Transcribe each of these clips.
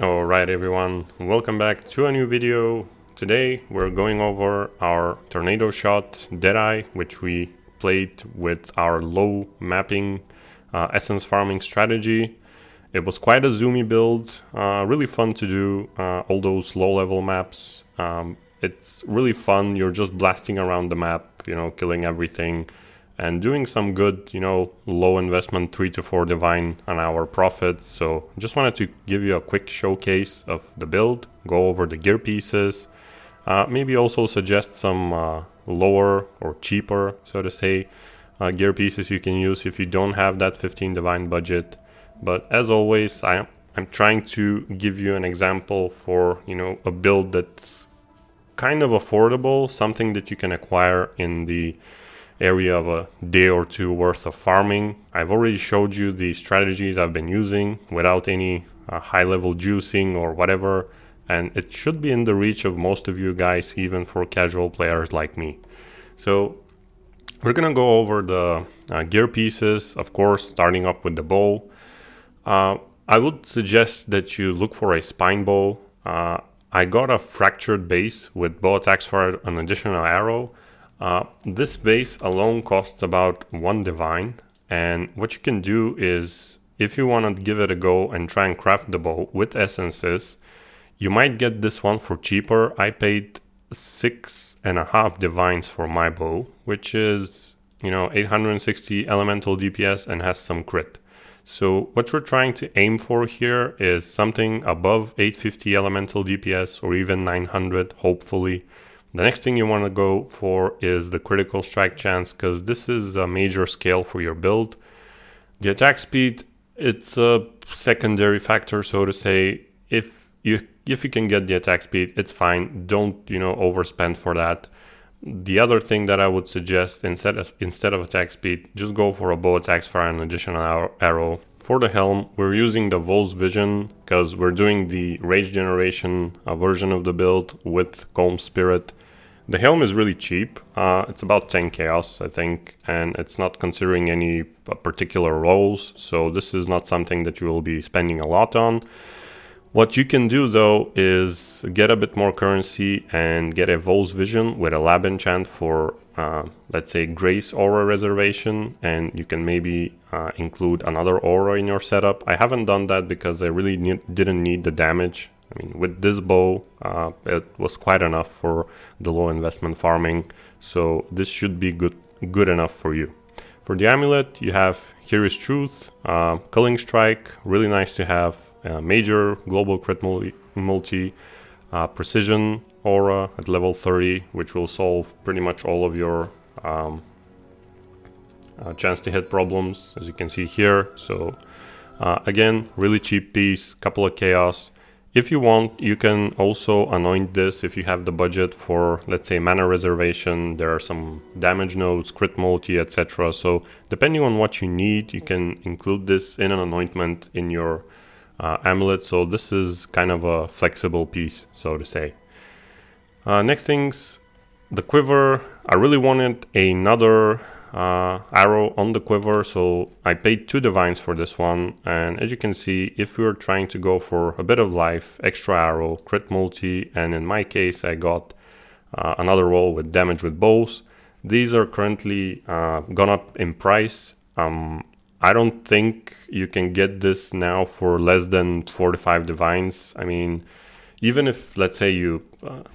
Alright everyone, welcome back to a new video. Today we're going over our Tornado Shot Deadeye, which we played with our low mapping essence farming strategy. It was quite a zoomy build, really fun to do all those low level maps. It's really fun, you're just blasting around the map, killing everything and doing some good, low investment 3 to 4 divine an hour profits. So just wanted to give you a quick showcase of the build, go over the gear pieces, maybe also suggest some lower or cheaper, so to say, gear pieces you can use if you don't have that 15 divine budget. But as always, I'm trying to give you an example for, a build that's kind of affordable, something that you can acquire in the area of a day or two worth of farming. I've already showed you the strategies I've been using without any high level juicing or whatever, and it should be in the reach of most of you guys, even for casual players like me. So we're gonna go over the gear pieces, of course, starting up with the bow. I would suggest that you look for a spine bow. I got a fractured base with bow attacks for an additional arrow. This base alone costs about 1 divine, and what you can do is, if you want to give it a go and try and craft the bow with essences, you might get this one for cheaper. I paid 6.5 divines for my bow, which is 860 elemental DPS and has some crit. So what we're trying to aim for here is something above 850 elemental DPS or even 900, hopefully. The next thing you want to go for is the critical strike chance, because this is a major scale for your build. The attack speed, it's a secondary factor, so to say. If you can get the attack speed, it's fine. Don't overspend for that. The other thing that I would suggest, instead of attack speed, just go for a bow attacks for an additional arrow. For the helm, we're using the Vol's Vision because we're doing the rage generation version of the build with Calm Spirit. The helm is really cheap. It's about 10 chaos, I think, and it's not considering any particular roles, so this is not something that you will be spending a lot on. What you can do though is get a bit more currency and get a Vol's Vision with a lab enchant for let's say Grace Aura Reservation, and you can maybe include another aura in your setup. I haven't done that because I really didn't need the damage. I mean, with this bow, it was quite enough for the low investment farming, so this should be good enough for you. For the amulet, you have Here is Truth, Culling Strike, really nice to have, major global crit multi, precision aura at level 30, which will solve pretty much all of your chance to hit problems, as you can see here. So again, really cheap piece, couple of chaos. If you want, you can also anoint this if you have the budget for, let's say, mana reservation. There are some damage nodes, crit multi, etc. So depending on what you need, you can include this in an anointment in your amulet. So this is kind of a flexible piece, so to say. Next things, the quiver. I really wanted another arrow on the quiver, so I paid 2 divines for this one. And as you can see, if we were trying to go for a bit of life, extra arrow, crit multi, and in my case I got another roll with damage with bows. These are currently gone up in price. I don't think you can get this now for less than 45 divines. I mean, even if, let's say, you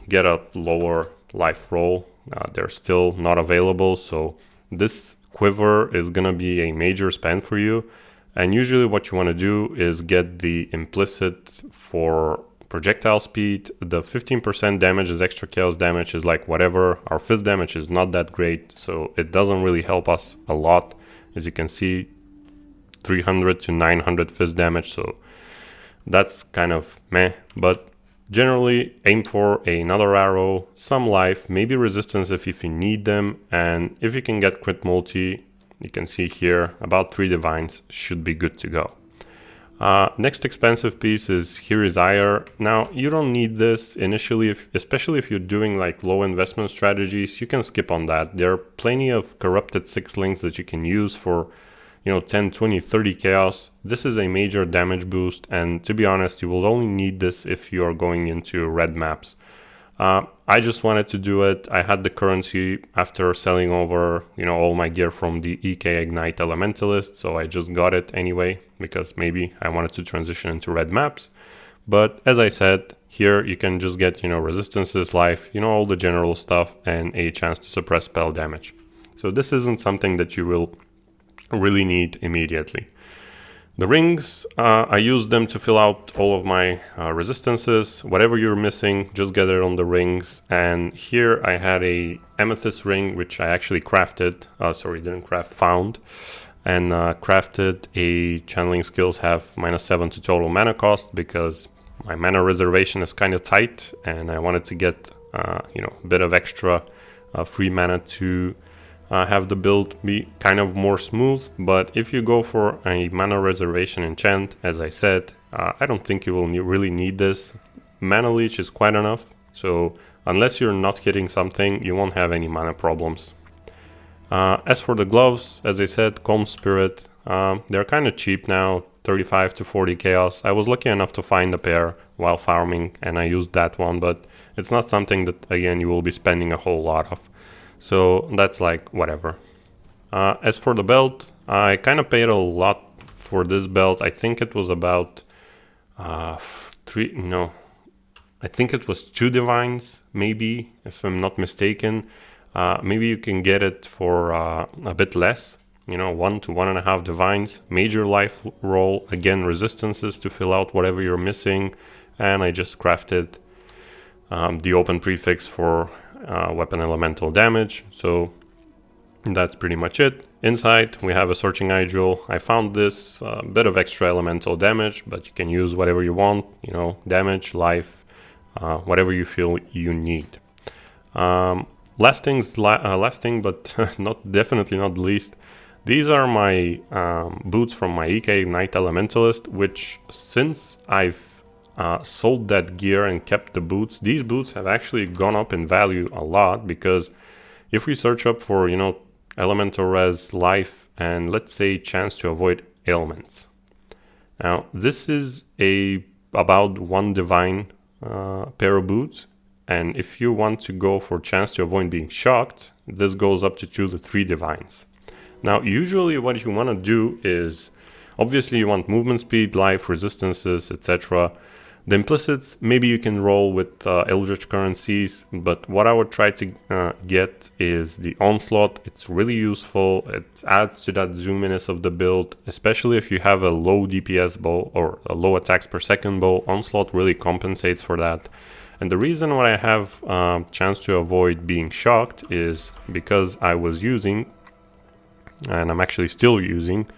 get a lower life roll, they're still not available. So this quiver is gonna be a major spend for you. And usually what you want to do is get the implicit for projectile speed. The 15% damage is extra chaos damage, is like whatever. Our fizz damage is not that great, so it doesn't really help us a lot. As you can see, 300 to 900 fizz damage, so that's kind of meh. But generally aim for another arrow, some life, maybe resistance if you need them, and if you can get crit multi, you can see here about 3 divines should be good to go. Next expensive piece is Here is Ire. Now you don't need this initially, especially if you're doing like low investment strategies. You can skip on that. There are plenty of corrupted 6 links that you can use for 10, 20, 30 chaos, this is a major damage boost, and to be honest, you will only need this if you are going into red maps. I just wanted to do it. I had the currency after selling over, all my gear from the EK Ignite Elementalist, so I just got it anyway, because maybe I wanted to transition into red maps. But as I said, here you can just get, resistances, life, all the general stuff, and a chance to suppress spell damage. So this isn't something that you will really need immediately. The rings, I use them to fill out all of my resistances. Whatever you're missing, just get it on the rings. And here I had a amethyst ring, which I actually crafted. Found. And crafted a channeling skills have -7 to total mana cost, because my mana reservation is kind of tight, and I wanted to get a bit of extra free mana to have the build be kind of more smooth. But if you go for a mana reservation enchant, as I said, I don't think you will really need this. Mana leech is quite enough, so unless you're not hitting something, you won't have any mana problems. As for the gloves, as I said, Calm Spirit, they're kind of cheap now, 35 to 40 chaos. I was lucky enough to find a pair while farming, and I used that one, but it's not something that, again, you will be spending a whole lot of. So that's like whatever. As for the belt, I kind of paid a lot for this belt. I think it was about I think it was 2 divines, maybe, if I'm not mistaken. Maybe you can get it for a bit less, 1 to 1.5 divines. Major life roll, again, resistances to fill out whatever you're missing. And I just crafted the open prefix for weapon elemental damage. So that's pretty much it. Inside we have a searching eye jewel. I found this bit of extra elemental damage, but you can use whatever you want, damage, life, whatever you feel you need. Last thing, but definitely not least, these are my boots from my EK Ignite Elementalist, which, since I've sold that gear and kept the boots, these boots have actually gone up in value a lot, because if we search up for, elemental res, life, and let's say chance to avoid ailments. Now, this is about 1 divine pair of boots, and if you want to go for chance to avoid being shocked, this goes up to 2 to 3 divines. Now, usually what you want to do is, obviously you want movement speed, life, resistances, etc. The implicits, maybe you can roll with Eldritch currencies, but what I would try to get is the Onslaught. It's really useful. It adds to that zoominess of the build, especially if you have a low DPS bow or a low attacks per second bow. Onslaught really compensates for that. And the reason why I have chance to avoid being shocked is because I was using, and I'm actually still using,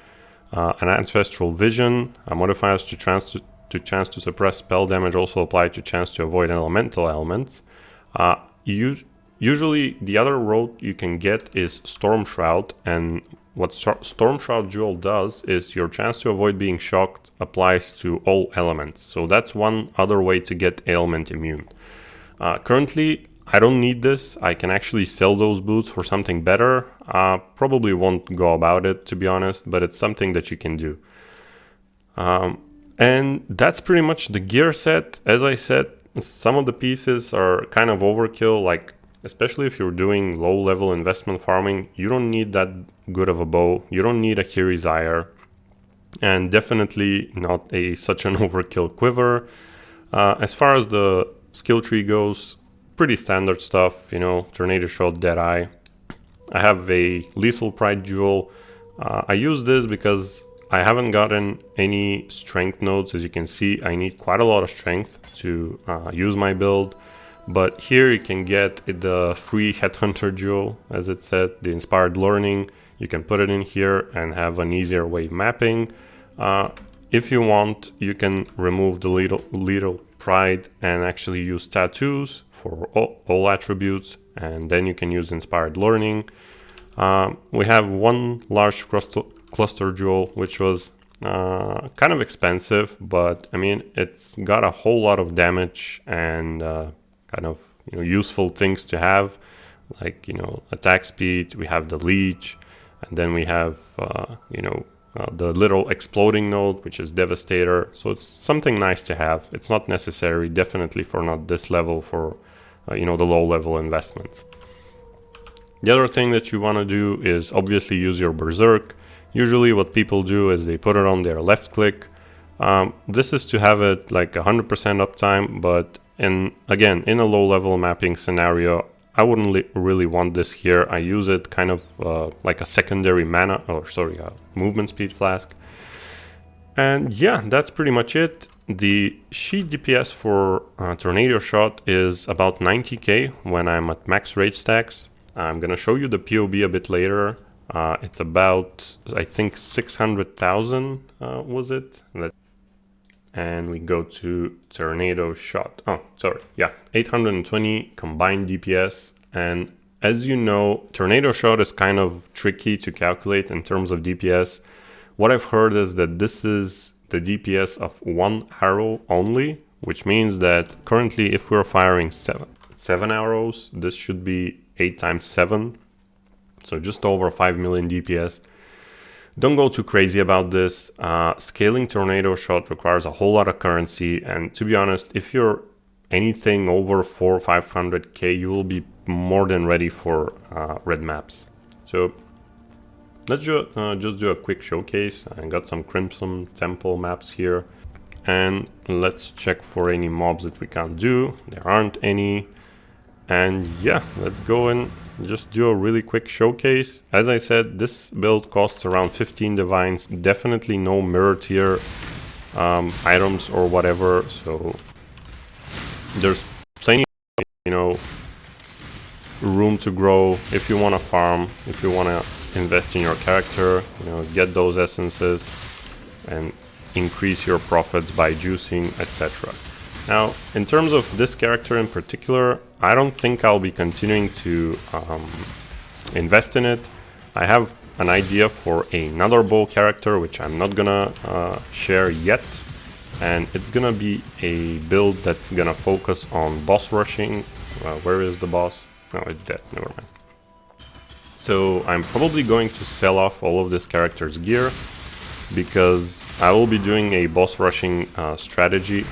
an Ancestral Vision, a modifiers to chance to suppress spell damage also apply to chance to avoid elemental elements. Usually the other route you can get is Storm Shroud, and what Storm Shroud Jewel does is your chance to avoid being shocked applies to all elements. So that's one other way to get ailment immune. Currently, I don't need this. I can actually sell those boots for something better. Probably won't go about it, to be honest, but it's something that you can do. And that's pretty much the gear set. As I said, some of the pieces are kind of overkill, like especially if you're doing low-level investment farming, you don't need that good of a bow. You don't need a Kiri's Ire, and definitely not such an overkill quiver. As far as the skill tree goes, pretty standard stuff, Tornado Shot, Deadeye. I have a Lethal Pride Jewel. I use this because I haven't gotten any strength nodes. As you can see, I need quite a lot of strength to use my build. But here you can get the free Headhunter Jewel, as it said, the Inspired Learning. You can put it in here and have an easier way mapping. If you want, you can remove the little Pride and actually use tattoos for all attributes, and then you can use Inspired Learning. We have one large cluster jewel, which was kind of expensive, but I mean, it's got a whole lot of damage and kind of useful things to have, like attack speed. We have the leech, and then we have the little exploding node, which is Devastator. So it's something nice to have. It's not necessary, definitely for not this level, for the low level investments. The other thing that you want to do is obviously use your Berserk. Usually what people do is they put it on their left click. This is to have it like 100% uptime, but again, in a low level mapping scenario, I wouldn't really want this here. I use it kind of like a secondary movement speed flask. And yeah, that's pretty much it. The sheet DPS for Tornado Shot is about 90k when I'm at max rage stacks. I'm gonna show you the PoB a bit later. It's about, I think, 600,000 was it? And we go to Tornado Shot. Oh, sorry. Yeah, 820 combined DPS. And as you know, Tornado Shot is kind of tricky to calculate in terms of DPS. What I've heard is that this is the DPS of one arrow only, which means that currently if we're firing seven arrows, this should be 8 times 7. So just over 5 million DPS. Don't go too crazy about this. Scaling Tornado Shot requires a whole lot of currency, and to be honest, if you're anything over 400 or 500k, you will be more than ready for red maps. So let's just do a quick showcase. I got some Crimson Temple maps here, and let's check for any mobs that we can't do. There aren't any. And yeah, let's go and just do a really quick showcase. As I said, this build costs around 15 divines, definitely no mirror tier items or whatever, so there's plenty of, room to grow if you want to farm, if you want to invest in your character, get those essences and increase your profits by juicing, etc. Now, in terms of this character in particular, I don't think I'll be continuing to invest in it. I have an idea for another bow character, which I'm not gonna share yet. And it's gonna be a build that's gonna focus on boss rushing. Where is the boss? No, it's dead, never mind. So I'm probably going to sell off all of this character's gear, because I will be doing a boss rushing strategy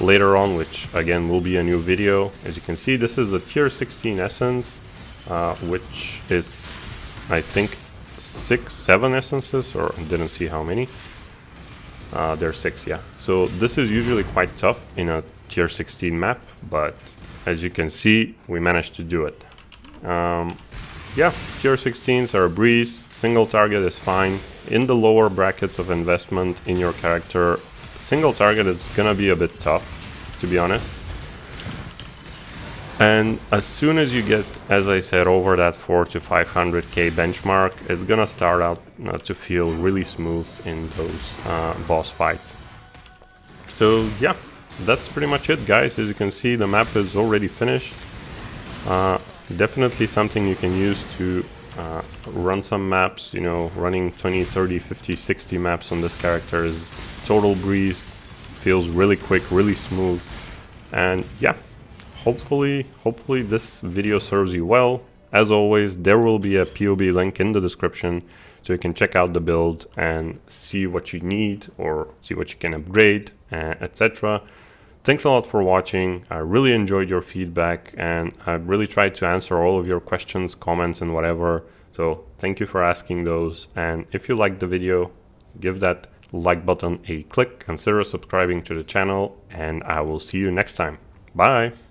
later on, which again will be a new video. As you can see, this is a tier 16 essence, which is, I think, 7 essences, or I didn't see how many. There's 6, yeah. So this is usually quite tough in a tier 16 map, but as you can see, we managed to do it. Yeah, tier 16s are a breeze. Single target is fine. In the lower brackets of investment in your character, single target is gonna be a bit tough, to be honest. And as soon as you get, as I said, over that 400 to 500k benchmark, it's gonna start out to feel really smooth in those boss fights. So yeah, that's pretty much it, guys. As you can see, the map is already finished. Definitely something you can use to run some maps. Running 20, 30, 50, 60 maps on this character is total breeze. Feels really quick, really smooth. And yeah, hopefully this video serves you well. As always, there will be a PoB link in the description, so you can check out the build and see what you need or see what you can upgrade, etc. Thanks a lot for watching. I really enjoyed your feedback, and I really tried to answer all of your questions, comments, and whatever. So thank you for asking those. And if you liked the video, give that like button a click, consider subscribing to the channel, and I will see you next time. Bye!